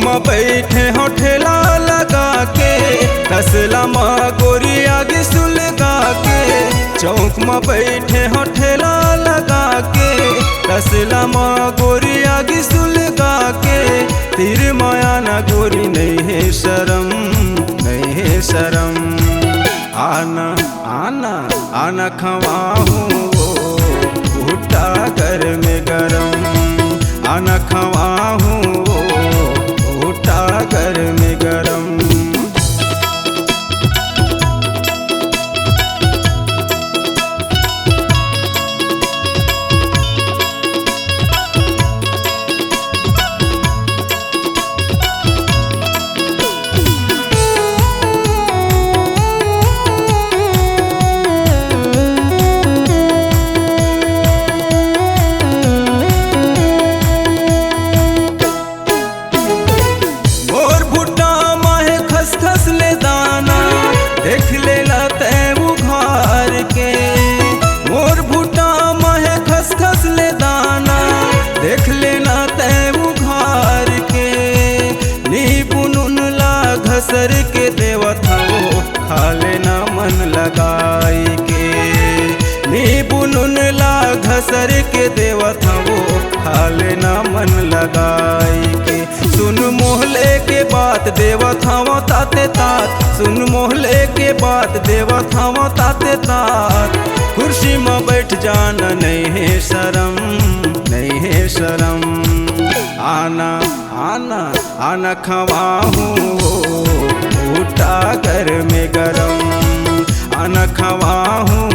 में बैठे हो ठेला लगा के, तसला माँ गोरी आगे सुलगा के। चौक में बैठे हो ठेला लगा के, तसला माँ गोरी आगे सुलगा के। तीर माया ना गोरी नहीं है शर्म, नहीं है शर्म। आना आना आना खवाहूँ भुट्टा घर में गरम, आना खवाहूँ भुट्टा घर में गरम। देख लेला तैं उघार के, मोर भुट्टा महे खस खस ले दाना। देख लेना तैं उघार के, नींबू नून ला घसर के देवत हो खा लेना मन लगाई के। नींबू नून ला घसर के देवत हो खा लेना मन लगाई के। सुन मोहले के बात देवत हवा ताते तात, सुन मोहले के बात देवत हवा ताते तात। कुर्सी में बैठ जाना नहीं है शर्म, नहीं है शर्म। आना आना आना खवाहूँ भुट्टा घर में गरम, आना खवाहूँ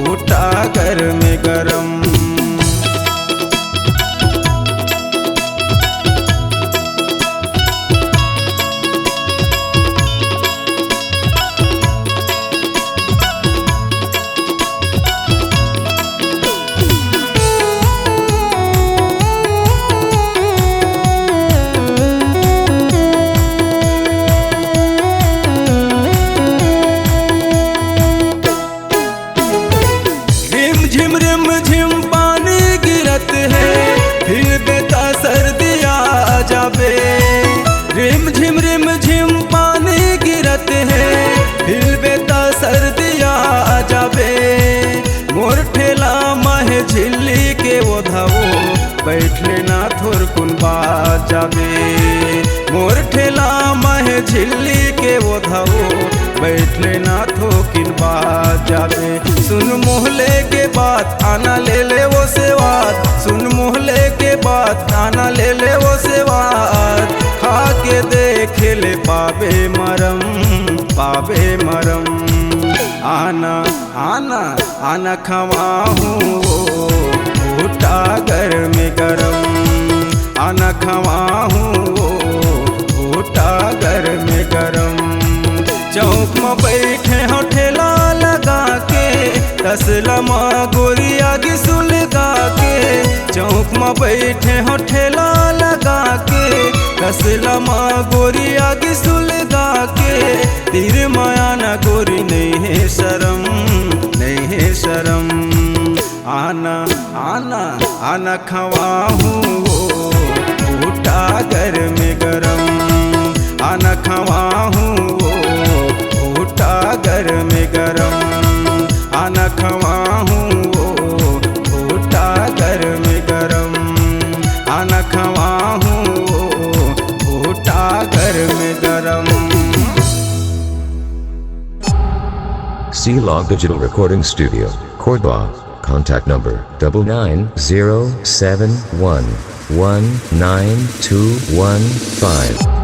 भुट्टा घर में गरम। झिम रिम झिम पानी गिरत है, फिर बेता सर्दी आ जाबे। रिम झिम पानी गिरत है, फिर बेता सर्दी आ जाबे। मोर ठेला महे झिल्ली के वो धावो, बैठ लेना थोर कुन बात जाबे। मोर ठेला महे झिल्ली के वो धावो, बैठ लेना थोकिन बात जाबे। सुन मोहले के बात आना ले ले वो सेवात, सुन मोहले के बात आना ले ले वो सेवात। खा के देख ले पाबे मरम, पाबे मरम। आना आना आना खवाहूँ भुट्टा घर में गरम, आना खवाहूँ भुट्टा घर में गरम। चौक में बैठे हो ठेला लगा के, तसला माँ गोरी आगे सुलगा के। चौक में बैठे हो ठेला लगा के, तसला माँ गोरी आगे सुलगा के। तीर माया ना गोरी नहीं है शर्म, नहीं है शर्म। आना आना आना खवाहूँ भुट्टा घर में गरम, आना खवाहूँ भुट्टा घर में गरम, आना खवाहूँ भुट्टा घर में गरम, आना खवाहूँ भुट्टा घर में गरम। C-Log Digital Recording Studio, Cordoba. Contact number 99071192115.